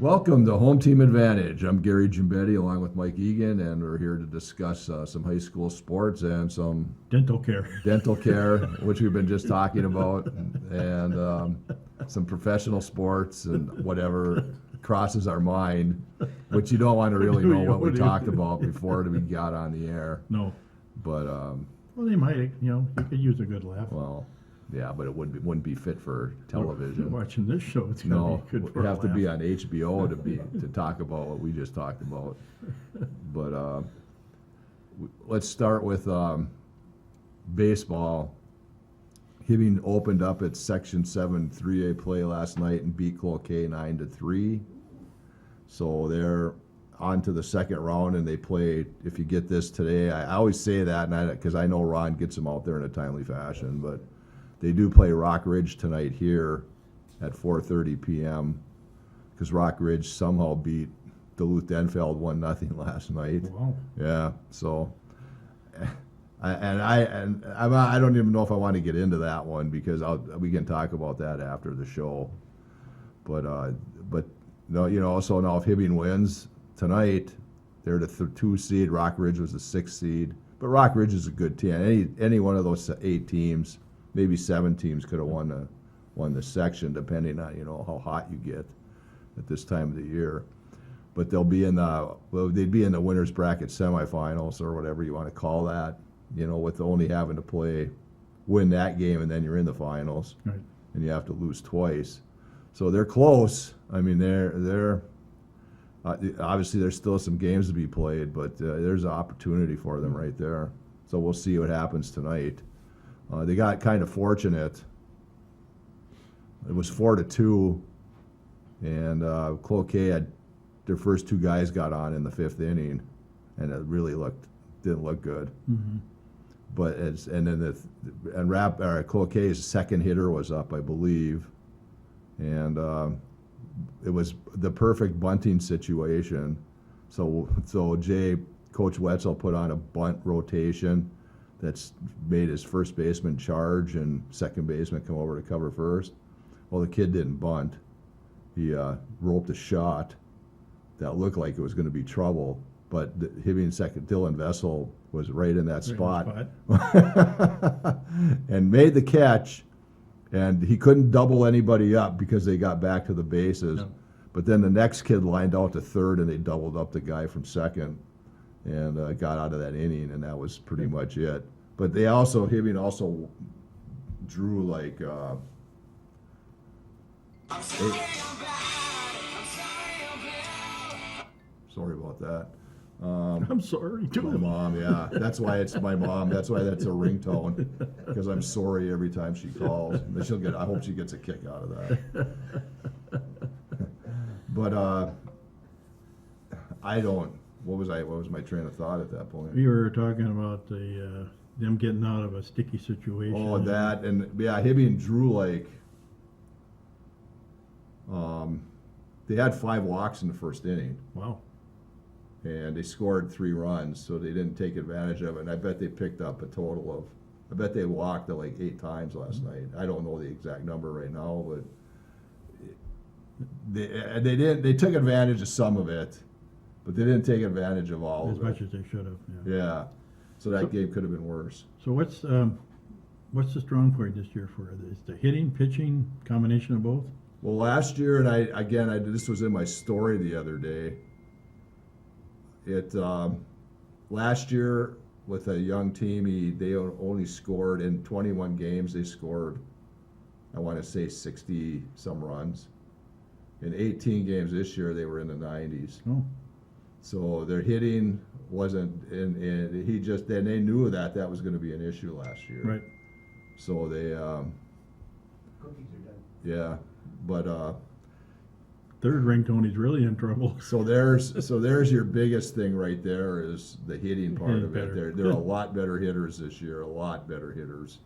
Welcome to Home Team Advantage. I'm Gary Gimbetti along with Mike Egan, and we're here to discuss some high school sports and some Dental care. dental care, which we've been just talking about, and some professional sports and whatever crosses our mind, which you don't want to really know what we talked about before we got on the air. No. But, Well, they might, you could use a good laugh. well, yeah, but it wouldn't be fit for television. Watching this show, it's gonna No, be good for we a have to laugh. be on HBO to talk about what we just talked about. But let's start with baseball. Hibbing opened up its Section 7 3A play last night and beat Cloquet 9-3. So they're on to the second round, and they play. If you get this today, I always say that, because I know Ron gets them out there in a timely fashion, but they do play Rock Ridge tonight here at 4:30 p.m. because Rock Ridge somehow beat Duluth Denfeld 1-0 last night. Wow. Yeah, so I don't even know if I want to get into that one because we can talk about that after the show. But no, so now if Hibbing wins tonight, they're the 2 seed. Rock Ridge was the 6th seed, but Rock Ridge is a good team. Any one of those 8 teams, maybe 7 teams, could have won the section, depending on how hot you get at this time of the year. But they'd be in the winners bracket semifinals or whatever you want to call that. With only having to win that game, and then you're in the finals, Right. and you have to lose twice. So they're close. I mean, they're obviously there's still some games to be played, but there's an opportunity for them right there. So we'll see what happens tonight. They got kind of fortunate. It was 4-2, and Cloquet had their first 2 guys got on in the 5th inning, and it really didn't look good. Mm-hmm. But Cloquet's second hitter was up, I believe, and it was the perfect bunting situation. So Coach Wetzel put on a bunt rotation that's made his first baseman charge and second baseman come over to cover first. Well, the kid didn't bunt. He roped a shot that looked like it was going to be trouble, but Hibbing second, Dylan Vessel, was right in that spot. And made the catch, and he couldn't double anybody up because they got back to the bases. No. But then the next kid lined out to third, and they doubled up the guy from second and got out of that inning, and that was pretty much it. But Hibbing also drew like sorry about that. I'm sorry, too. My mom, yeah. That's why it's my mom. That's why that's a ringtone, because I'm sorry every time she calls. But I hope she gets a kick out of that. But what was my train of thought at that point? We were talking about them getting out of a sticky situation. Oh, that, and yeah, Hibbing drew like, they had 5 walks in the first inning. Wow. And they scored 3 runs, so they didn't take advantage of it. And I bet they picked up a total of, I bet they walked like 8 times last night. I don't know the exact number right now, but they took advantage of some of it, but they didn't take advantage of all As of it. much as they should have, yeah. Yeah, so that game could have been worse. So what's the strong point this year for it? Is the hitting, pitching, combination of both? Well, last year, and this was in my story the other day. Last year with a young team, they only scored in 21 games. They scored, I want to say, 60 some runs. In 18 games this year, they were in the 90s. Oh. So their hitting wasn't then they knew that was going to be an issue last year. Right. So they Cookies are done. yeah, but Third ring, Tony's really in trouble. so there's your biggest thing right there is the hitting part Hitting of it. better. They're a lot better hitters this year, a lot better hitters,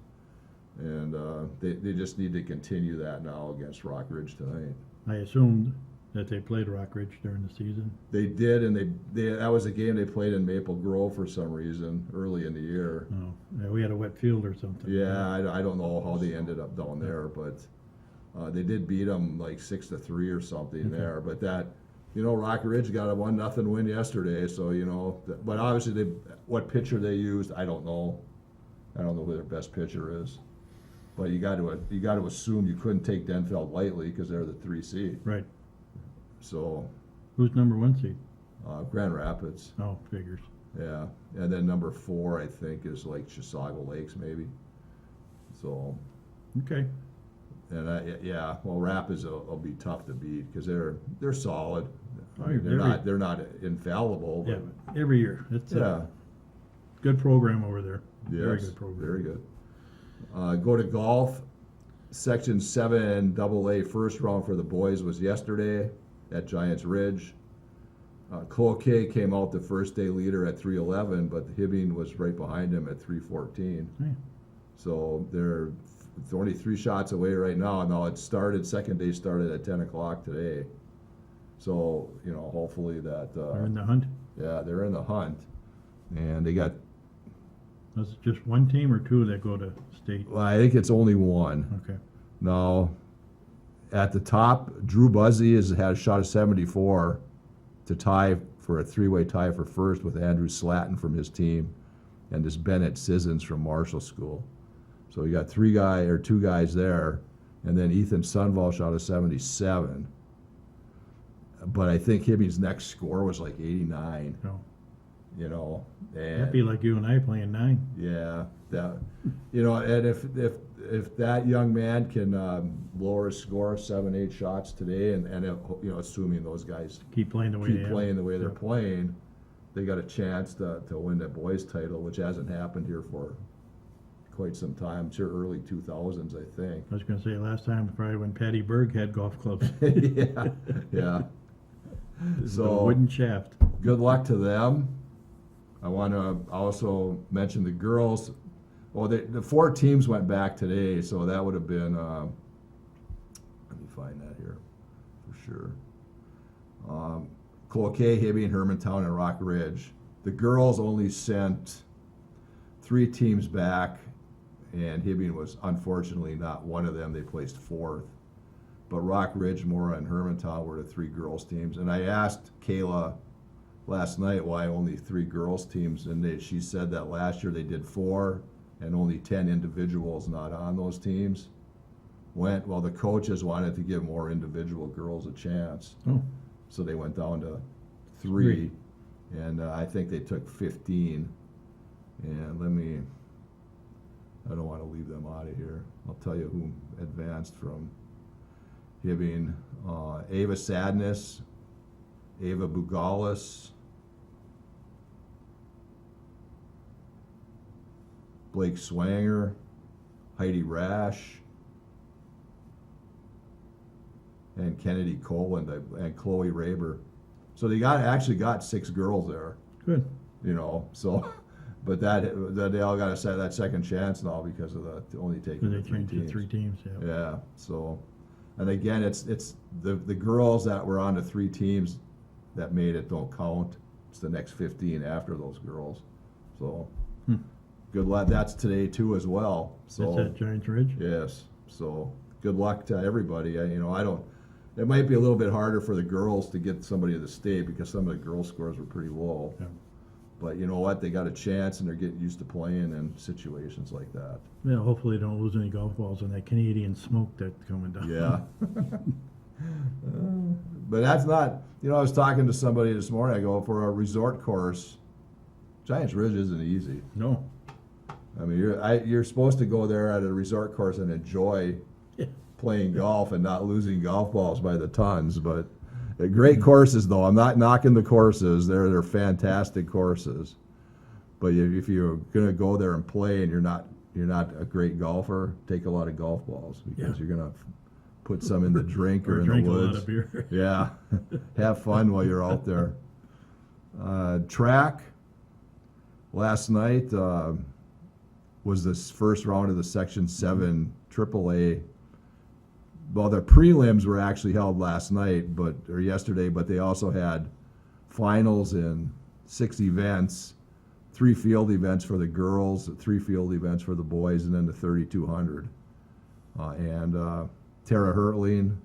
and they just need to continue that now against Rock Ridge tonight. I assumed that they played Rock Ridge during the season. They did, and that was a game they played in Maple Grove for some reason early in the year. Oh, yeah, we had a wet field or something. Yeah, I don't know how they ended up down there, but they did beat them like 6-3 or something Okay. there. But you know, Rock Ridge got a 1-0 win yesterday, so, you know, but obviously what pitcher they used, I don't know. I don't know who their best pitcher is. But you got to assume you couldn't take Denfeld lightly because they're the 3 seed. Right. So, Who's number 1 seed? Grand Rapids, Oh, figures. yeah. And then number 4, I think, is like Chisago Lakes, maybe. So, Okay. and yeah, well, Rapids will be tough to beat because they're solid. I mean, Every- they're not infallible. Yeah, But every year. It's yeah. a good program over there. Very Yes, good program. very good. Go to golf. Section 7 AA first round for the boys was yesterday at Giants Ridge. Cloquet came out the first day leader at 3:11, but Hibbing was right behind him at 3:14. Hey, So it's only 3 shots away right now. Now it started, second day started at 10 o'clock today. So, you know, hopefully that, they're in the hunt. yeah, they're in the hunt. And they got, Was it just one team or 2 that go to state? well, I think it's only one. Okay. Now, at the top, Drew Buzzy had a shot of 74 to tie for a 3-way tie for first with Andrew Slatton from his team and this Bennett Sissons from Marshall School. So you got 2 guys there, and then Ethan Sunval shot a 77. But I think Hibbing's next score was like 89, So you know. that'd And be like you and I playing 9. yeah, that, you know, and if that young man can lower his score 7-8 shots today, and you know, assuming those guys Keep playing the way keep they playing are. the way they're Yeah. playing, they got a chance to win that boys title, which hasn't happened here for quite some time. It's your early 2000s, I think. I was going to say last time probably when Patty Berg had golf clubs. Yeah, yeah. The So wooden shaft. good luck to them. I want to also mention the girls. Well, the 4 teams went back today, so that would have been. Let me find that here for sure. Cloquet, Hibbing, Hermantown, and Rock Ridge. The girls only sent 3 teams back, and Hibbing was unfortunately not one of them. They placed 4th. But Rock Ridge, Mora, and Hermantown were the 3 girls teams. And I asked Kayla last night why only 3 girls teams, and she said that last year they did 4 and only 10 individuals not on those teams went. Well, the coaches wanted to give more individual girls a chance, Oh, so they went down to 3, and I think they took 15. And I don't want to leave them out of here. I'll tell you who advanced from Hibbing. Ava Sadness, Ava Bugalis, Blake Swanger, Heidi Rash, and Kennedy Coland and Chloe Raber. So they actually got 6 girls there, good. you know. So, but that they all got that second chance now because of the only taking They the 3 changed to teams. 3 teams. Yeah. Yeah. So, and again, it's the girls that were on the 3 teams that made it don't count. It's the next 15 after those girls. So, good luck. That's today too as well. So That's at Giants Ridge. yes. So good luck to everybody. I don't. It might be a little bit harder for the girls to get somebody to the state because some of the girls' scores were pretty low. Yeah. But you know what? They got a chance and they're getting used to playing in situations like that. Yeah, hopefully they don't lose any golf balls in that Canadian smoke that's coming down. Yeah. But that's not, I was talking to somebody this morning. I go, for a resort course, Giants Ridge isn't easy. No. I mean, you're supposed to go there at a resort course and enjoy Yeah. playing golf and not losing golf balls by the tons. But great courses, though. I'm not knocking the courses. They're fantastic courses. But if you're gonna go there and play and you're not a great golfer, take a lot of golf balls because Yeah. you're gonna put some in the drink or in drink the a woods. lot of beer. Yeah, have fun while you're out there. Track last night was this first round of the Section 7 AAA. Well, the prelims were actually held last night, or yesterday, but they also had finals in 6 events, 3 field events for the girls, 3 field events for the boys, and then the 3,200. And Tara Hertling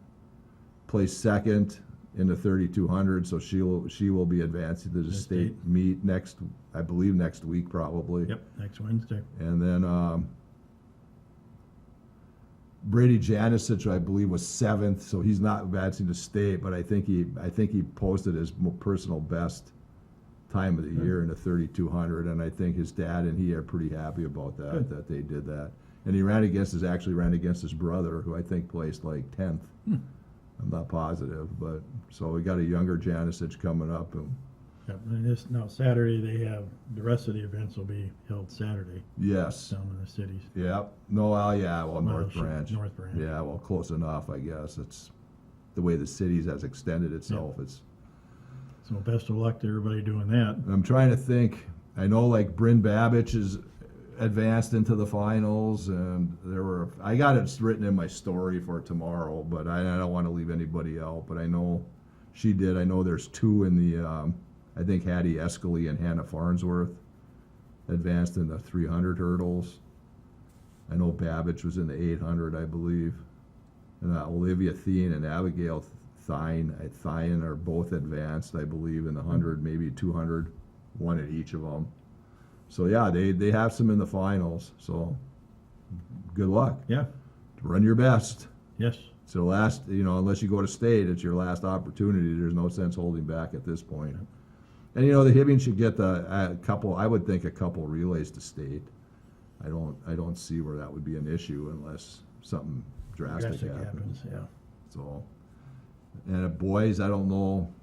placed second, in the 3200, so she will be advancing to the The state state. meet next, I believe next week probably. Yep, next Wednesday. And then Brady Janicic, I believe, was 7th, so he's not advancing to state, but I think he posted his personal best time of the year in the 3200, and I think his dad and he are pretty happy about that, Good. that they did that. And he actually ran against his brother, who I think placed like 10th. I'm not positive, but so we got a younger Janicic coming up, and Yep, and now Saturday, they have, the rest of the events will be held Saturday yes, down in the cities. yep, no, well, North Well, Branch. North Branch. Yeah, well, close enough, I guess. It's the way the cities has extended itself. It's. So best of luck to everybody doing that. I'm trying to think. I know like Bryn Babich is advanced into the finals, and I got it written in my story for tomorrow, but I don't want to leave anybody out. But I know she did. I know there's 2 in the. I think Hattie Escalay and Hannah Farnsworth advanced in the 300 hurdles. I know Babich was in the 800, I believe. And Olivia Thien and Abigail Thien are both advanced, I believe, in the 100, maybe 200, one at each of them. So yeah, they have some in the finals. So good luck. Yeah, Run your best. yes, It's the last, unless you go to state, it's your last opportunity. There's no sense holding back at this point. And the Hibbing should get a couple. I would think a couple relays to state. I don't see where that would be an issue unless something drastic happens. yeah. So, and at boys, I don't know.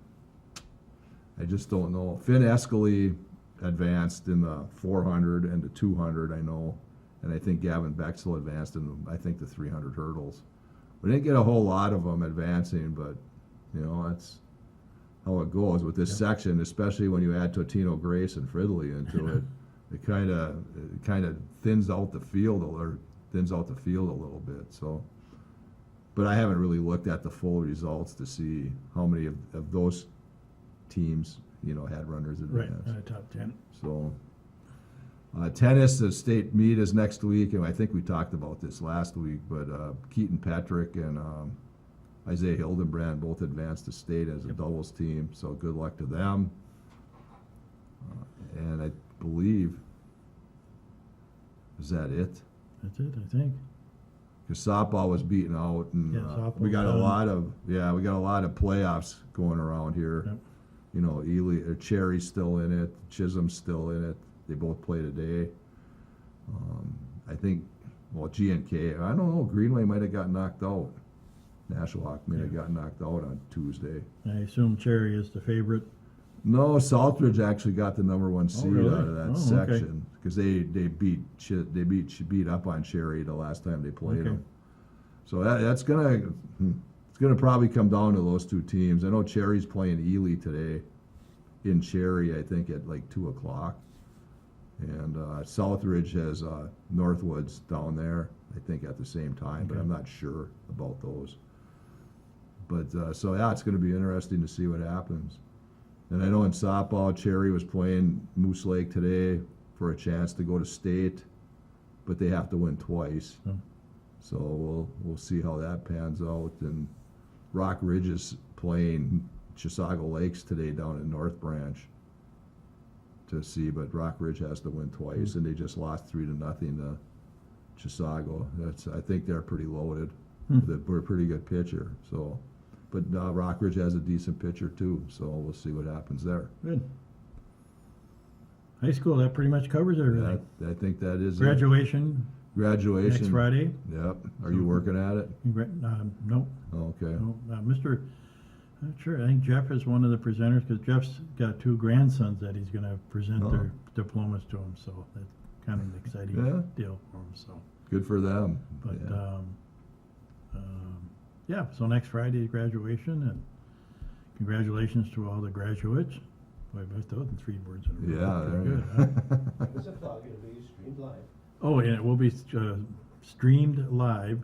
I just don't know. Finn Escalay advanced in the 400 and the 200, I know, and I think Gavin Bexel advanced in the 300 hurdles. We didn't get a whole lot of them advancing, but that's how it goes with this section, especially when you add Totino, Grace, and Fridley into it. It kind of thins out the field a little bit. So, but I haven't really looked at the full results to see how many of those teams had runners Right, advance. top 10. So, tennis, the state meet is next week, and I think we talked about this last week. But Keaton Patrick and Isaiah Hildenbrand both advanced to state as a doubles team. So good luck to them. And I believe, is that it? That's it, I think. Because softball was beaten out, and Yeah, softball's we got a done. lot of playoffs going around here. Yep. Ely, Cherry's still in it, Chisholm's still in it. They both play today. I think, G&K. I don't know. Greenway might have got knocked out. Nashwauk may have got knocked out on Tuesday. I assume Cherry is the favorite. No, Saltridge actually got the #1 seed really? out of that Oh, okay. section because they beat up on Cherry the last time they played Okay. them. So it's gonna probably come down to those 2 teams. I know Cherry's playing Ely today in Cherry, I think at like 2:00, and Southridge has Northwoods down there, I think at the same time, but Okay. I'm not sure about those. But so yeah, it's going to be interesting to see what happens. And I know in softball, Cherry was playing Moose Lake today for a chance to go to state, but they have to win twice. Oh. So we'll see how that pans out. And Rock Ridge is playing Chisago Lakes today down in North Branch to see, but Rock Ridge has to win twice, and they just lost 3-0 to Chisago. I think they're pretty loaded. They're a pretty good pitcher. So, but Rock Ridge has a decent pitcher too. So we'll see what happens there. Good. High school, that pretty much covers everything. I think that is it. Graduation Graduation. next Friday. Yep. Are you working at it? No, Okay. no, Mr. I'm not sure, I think Jeff is one of the presenters, because Jeff's got 2 grandsons that he's gonna present Oh. their diplomas to him, so that's kind of an exciting Yeah. deal for him, so. Good for them. But, Yeah. yeah, so next Friday is graduation, and congratulations to all the graduates. Boy, I thought in 3 words in a row. Yeah. Pretty there good, you huh? Give us a plug, it'll be streamed live. Oh, and it will be streamed live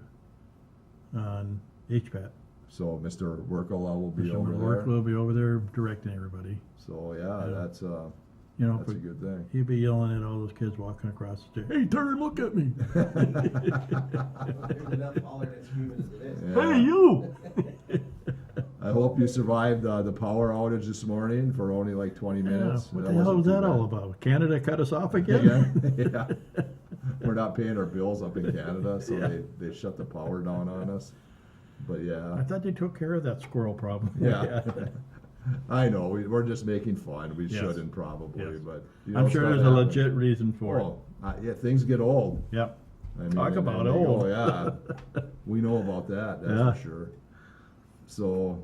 on HPAT. So Mr. Workala will be Mr. over Work there. will be over there directing everybody. So yeah, Yeah. that's You know, a good thing. he'd be yelling at all those kids walking across the street. Hey, turn, look at me. Well, there's enough hollering and screaming as it is. Yeah. Hey, you! I hope you survived the power outage this morning for only like 20 Yeah, minutes. what That the hell wasn't was too that bad. all about? Canada cut us off again? Yeah, yeah. We're not paying our bills up in Canada, so Yeah. they shut the power down on us. But I yeah, thought they took care of that squirrel problem. yeah. I know, we're just making fun. We Yes. shouldn't probably, Yes. but. I'm sure stuff there's a happens. legit reason for it. Oh, yeah, things get old. Yep. I mean, Talk and about they go, old. yeah, we know about that, Yeah. that's for sure. So,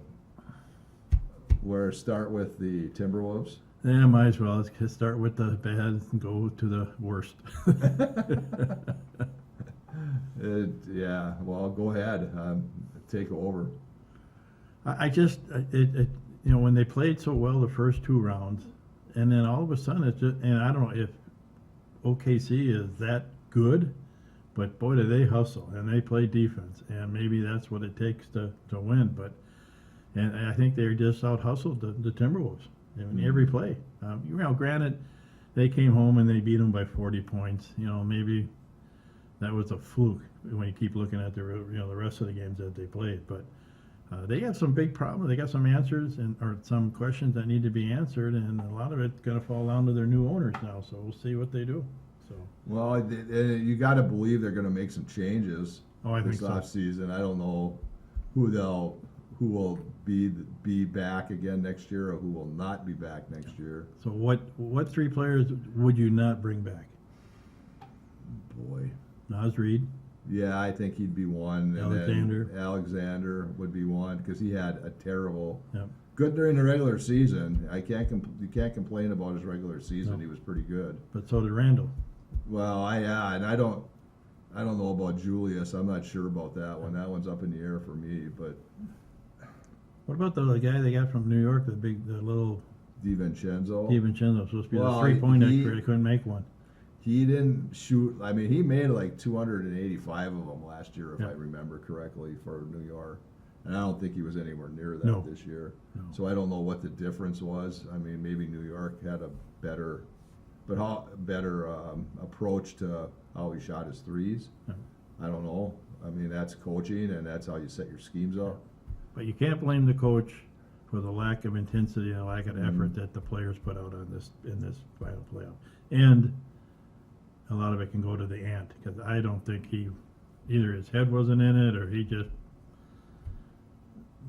we're start with the Timberwolves. Yeah, might as well. Let's just start with the bad and go to the worst. Yeah, well, go ahead, take over. I just, when they played so well the first two rounds, and then all of a sudden it's just, and I don't know if OKC is that good, but boy, do they hustle and they play defense, and maybe that's what it takes to win. But, and I think they just out hustled the Timberwolves in every play. Granted, they came home and they beat them by 40 points. Maybe that was a fluke when you keep looking at the rest of the games that they played, but. They got some big problems. They got some answers or some questions that need to be answered, and a lot of it's going to fall down to their new owners now. So we'll see what they do. So. Well, you got to believe they're going to make some changes Oh, I think this so. off season. I don't know who will be back again next year or who will not be back next year. So what three players would you not bring back? Boy. Naz Reid. Yeah, I think he'd be one. Alexander. And then Alexander would be one because he had a terrible. Yep. Good during the regular season. You can't complain about his regular season. No. He was pretty good. But so did Randall. Well, and I don't know about Julius. I'm not sure about that one. That one's up in the air for me. But What about the guy they got from New York, the little DiVincenzo. DiVincenzo, supposed to be Well, the 3-point he- expert. He couldn't make one. He didn't shoot. I mean, he made like 285 of them last year, if Yeah. I remember correctly, for New York. And I don't think he was anywhere near that No. this year. No. So I don't know what the difference was. I mean, maybe New York had a better approach to how he shot his threes. Yeah. I don't know. I mean, that's coaching, and that's how you set your schemes up. But you can't blame the coach for the lack of intensity and lack of Mm-hmm. effort that the players put out in this final playoff. And a lot of it can go to the ant, because I don't think either his head wasn't in it or he just,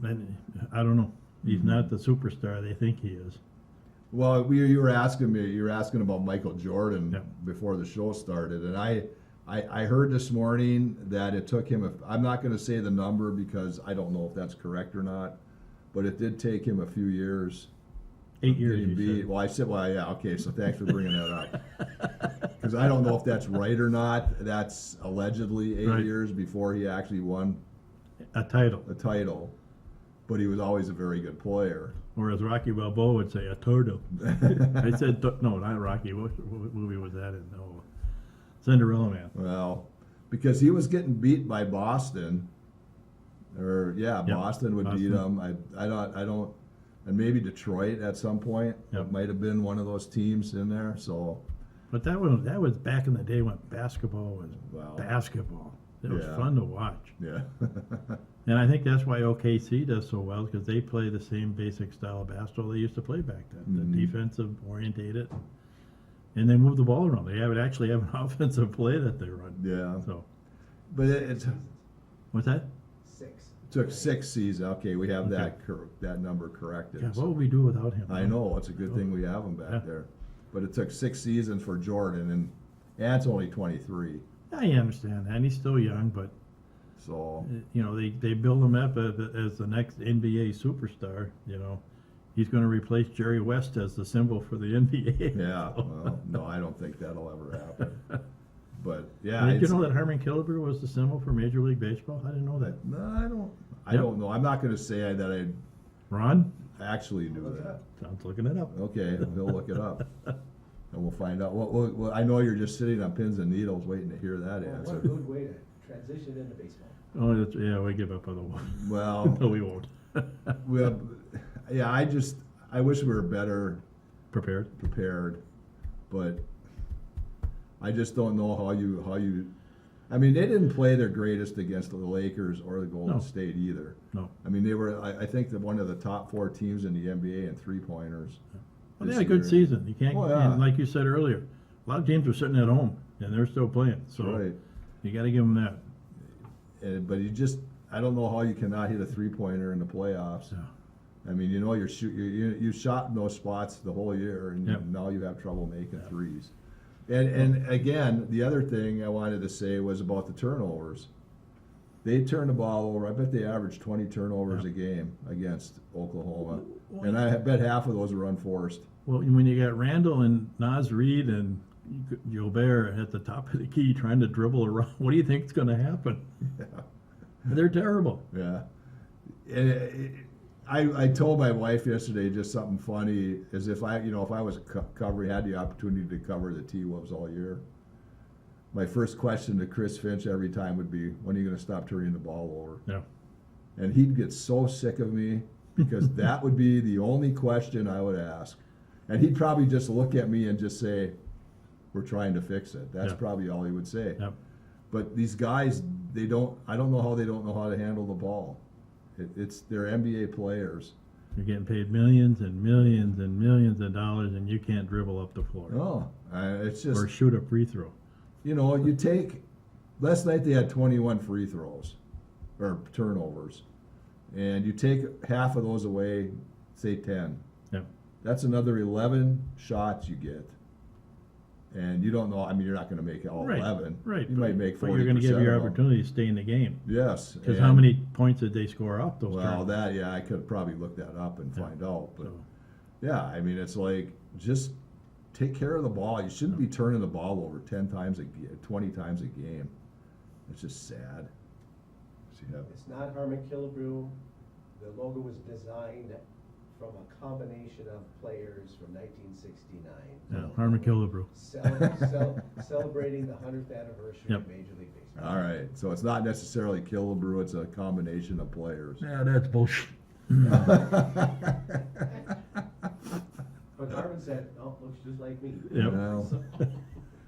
I don't know. He's Mm-hmm. not the superstar they think he is. Well, you were asking about Michael Jordan Yeah. before the show started, and I heard this morning that it took him. I'm not going to say the number because I don't know if that's correct or not, but it did take him a few years. 8 years, getting he beat. said. Well, I said, well, yeah, okay. So thanks for bringing that up, because I don't know if that's right or not. That's allegedly 8 Right. years before he actually won A title. a title, but he was always a very good player. Or as Rocky Balboa would say, a turtle. I said, no, not Rocky. What movie was that in? No, Cinderella Man. Well, because he was getting beat by Boston, Yep. Boston would beat Boston. him. I don't, and maybe Detroit at some point. Yep. It might have been one of those teams in there. So, But that was back in the day when basketball was Well, basketball. It was yeah. fun to watch. yeah, And I think that's why OKC does so well, because they play the same basic style of basketball they used to play back then. Mhm. The defensive orientated, and they move the ball around. They actually have an offensive play that they run. yeah. So But it what's that? 6. took 6 seasons. Okay, we have Okay. that number corrected. God, So- what would we do without him? I know, it's a good thing we have him back Yeah. there. But it took 6 seasons for Jordan, and Ant's only 23. I understand that, and he's still young, but So, they build him up as the next NBA superstar. He's going to replace Jerry West as the symbol for the NBA. yeah, So- well, no, I don't think that'll ever happen. But, yeah. Did you it's- know that Harmon Killebrew was the symbol for Major League Baseball? I didn't know that. No, I Yep. don't know. I'm not going to say that I Ron? actually knew that. Soun's looking it up. Okay, he'll look it up. And we'll find out. Well, I know you're just sitting on pins and needles waiting to hear that What a answer. good way to transition into baseball. Oh, yeah, we give up on the one. Well, No, we won't. I wish we were better Prepared? prepared, but I just don't know how you. I mean, they didn't play their greatest against the Lakers or the Golden No. State either. No. I mean, they were, I think, one of the top 4 teams in the NBA in three-pointers. Well, they this had a good year. season. You can't, Oh, yeah. and like you said earlier, a lot of teams are sitting at home and they're still playing. So Right. you got to give them that. But I don't know how you cannot hit a three-pointer in the playoffs. Yeah. I mean, you know, you shot in those spots the whole year, and Yep. now you have trouble making Yeah. threes. And again, the other thing I wanted to say was about the turnovers. They turned the ball over. I bet they averaged 20 turnovers Yeah. a game against Oklahoma, Well, and I bet half of those were unforced. Well, when you got Randall and Naz Reid and Gobert at the top of the key trying to dribble around, what do you think is going to happen? Yeah. They're terrible. Yeah. And I told my wife yesterday just something funny, as if I was covering, had the opportunity to cover the T-Wolves all year. My first question to Chris Finch every time would be, when are you going to stop turning the ball over? Yeah. And he'd get so sick of me because that would be the only question I would ask. And he'd probably just look at me and just say, we're trying to fix it. That's Yeah. probably all he would say. Yep. But these guys, I don't know how they don't know how to handle the ball. They're NBA players. You're getting paid millions and millions and millions of dollars, and you can't dribble up the floor No, it's just, or shoot a free throw. you take, last night they had 21 free throws or turnovers, and you take half of those away, say 10. Yep. That's another 11 shots you get. And you don't know, I mean, you're not going to make all Right, 11. right. You might make 40%. But you're going to give your of them. opportunity to stay in the game. Yes. Because and- how many points did they score off those Well, turnovers? I could probably look that up and Yeah. find out. But So, yeah, I mean, it's like, just take care of the ball. You shouldn't be turning the ball over 10 times 20 times a game. It's just sad. So you have- It's not Harmon Killebrew. The logo was designed from a combination of players from 1969. yeah, Harmon Killebrew. Celebrating the 100th anniversary Yep. of Major League Baseball. All right, so it's not necessarily Killebrew, it's a combination of players. Yeah, that's bullshit. But Harmon said, "Oh, looks just like me." Yep. Well, So,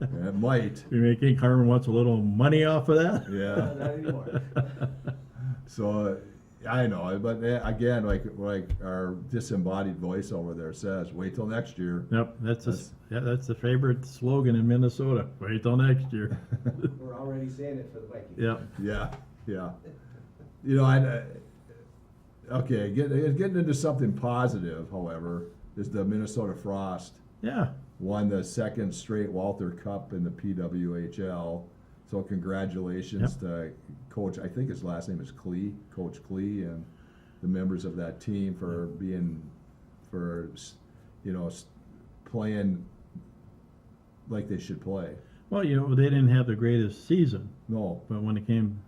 it might, You may think Harmon wants a little money off of that? yeah. not anymore. So I know, but again, like our disembodied voice over there says, wait till next year. Yep, that's the favorite slogan in Minnesota. Wait till next year. We're already saying it for the Vikings. Yep. Yeah, yeah. You know, okay, getting into something positive, however, is the Minnesota Frost Yeah. won the second straight Walter Cup in the PWHL. So congratulations to Coach, I think his last name is Klee, Coach Klee, and the members of that team for playing like they should play. Well, they didn't have the greatest season, No, but when it came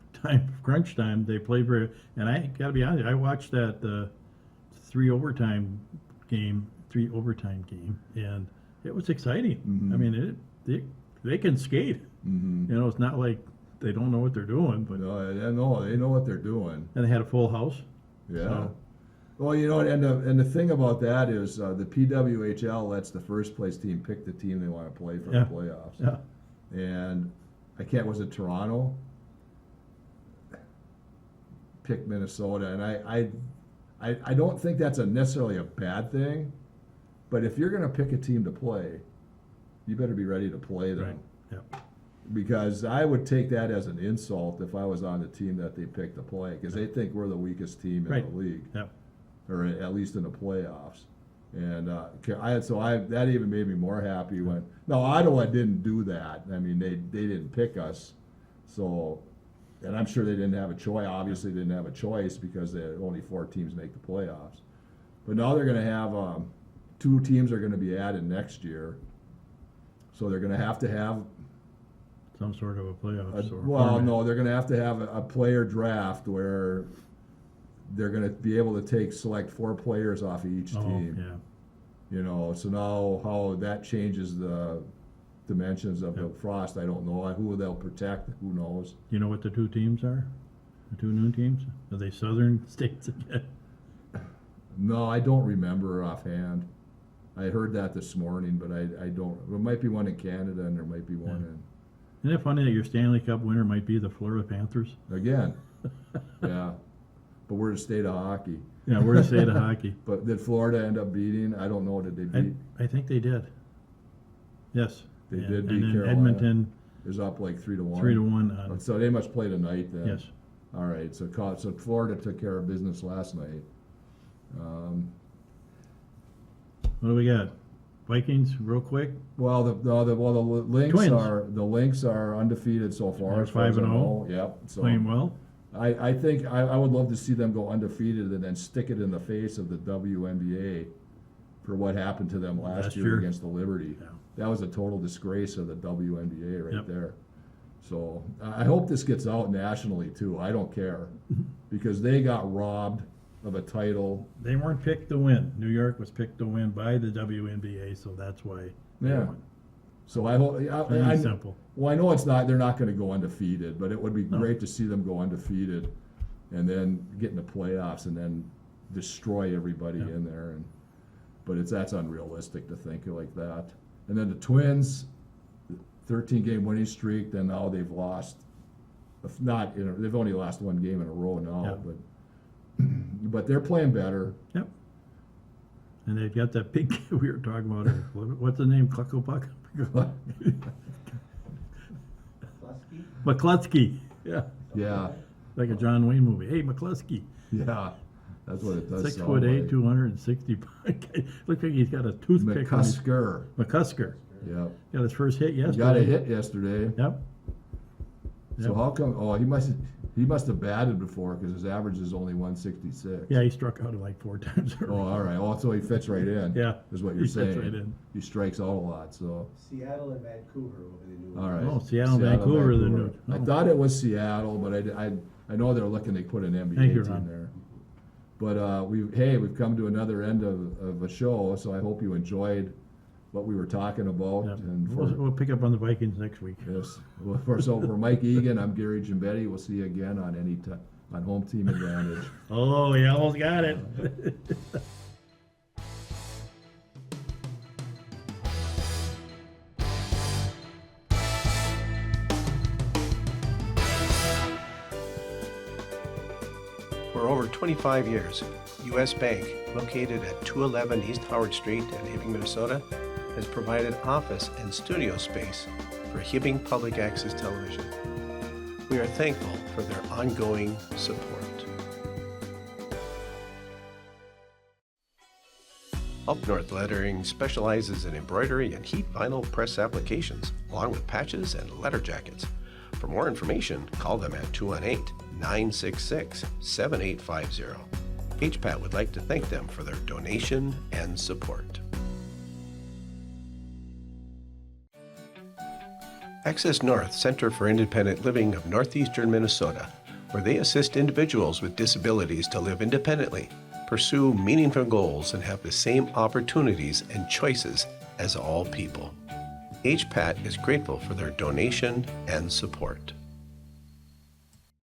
crunch time, they played very. And I got to be honest, I watched that three overtime game, and it was exciting. Mhm. I mean, they can skate. mm-hmm. It's not like they don't know what they're doing, but No, they know what they're doing. and they had a full house. Yeah. So- Well, and the thing about that is the PWHL lets the first place team pick the team they want to play for Yeah. the playoffs. Yeah. And was it Toronto? Picked Minnesota, and I don't think that's necessarily a bad thing, but if you're going to pick a team to play, you better be ready to play them. Right. Yep. Because I would take that as an insult if I was on the team that they picked to play, because they think we're the weakest team in Right. the league, Yep. or at least in the playoffs. And that even made me more happy when Ottawa didn't do that. I mean, they didn't pick us, so, and I'm sure they didn't have a choice. Obviously, they didn't have a choice because only 4 teams make the playoffs. But now they're going to have 2 teams are going to be added next year, so they're going to have Some sort of a playoffs. or well, format. no, they're going to have a player draft where they're going to be able to select 4 players off of each Oh, team. yeah. So now how that changes the dimensions of the Yep. Frost, I don't know. Who they'll protect, who knows? You know what the 2 teams are? The 2 new teams? Are they Southern states again? No, I don't remember offhand. I heard that this morning, but I don't. There might be one in Canada and there might be one Isn't it funny that your Stanley Cup winner might be the Florida Panthers? Again, yeah. But we're the state of hockey. Yeah, we're the state of hockey. But did Florida end up beating? I don't know. Did they beat? I think they did. Yes. They Yeah, did beat and then Carolina. Edmonton, Is up like 3-1. 3-1. So they must play tonight then. Yes. All right. So Florida took care of business last night. What do we got? Vikings, real quick. Well, the Lynx Twins. are undefeated so far. They're as far as I 5-0. know. Yep. So Playing well. I think I would love to see them go undefeated and then stick it in the face of the WNBA for what happened to them last year year. against the Liberty. Yeah. That was a total disgrace of the WNBA right Yep. there. So I hope this gets out nationally too. I don't care because they got robbed of a title. They weren't picked to win. New York was picked to win by the WNBA, so that's why. they Yeah. won. So I hope. Plain and simple. Well, I know it's not. They're not going to go undefeated, but it would be No. great to see them go undefeated, and then get in the playoffs and then destroy everybody Yeah. in there. But that's unrealistic to think like that. And then the Twins, 13-game winning streak. Then now they've lost. If not, they've only lost one game in a row now. Yeah. But they're playing better. Yep. And they've got that big kid we were talking about. What's the name? Cluckobuck? Pulaski? McCluskey. Yeah. Yeah, Like a John Wayne movie. Hey, McCluskey. yeah, that's what it does. 6'8", like. 260 pounds. Looks like he's got a toothpick. on his- McCusker. McCusker. Yep. Got his first hit He yesterday. got a hit yesterday. Yep. So Yep. how come? Oh, he must have batted before because his average is only 166. Yeah, he struck out like 4 times. Oh, all right. Oh, so he fits right in. Yeah. Is what He you're fits saying. right in. He strikes out a lot. So Seattle and Vancouver over the new. all right. Oh, Seattle, Vancouver, the new- I oh. thought it was Seattle, but I know they're looking to put an Thank NBA you, team Ron. there. But we've come to another end of a show. So I hope you enjoyed what we were talking about. Yep. And We'll pick up on the Vikings next week. yes. Well, for Mike Egan, I'm Gary Gimbetti. We'll see you again on Home Team Advantage. Oh, you almost got it. For over 25 years, U.S. Bank, located at 211 East Howard Street in Hibbing, Minnesota, has provided office and studio space for Hibbing Public Access Television. We are thankful for their ongoing support. Up North Lettering specializes in embroidery and heat vinyl press applications, along with patches and letter jackets. For more information, call them at 218-966-7850. HPAT would like to thank them for their donation and support. Access North Center for Independent Living of Northeastern Minnesota, where they assist individuals with disabilities to live independently, pursue meaningful goals, and have the same opportunities and choices as all people. HPAT is grateful for their donation and support.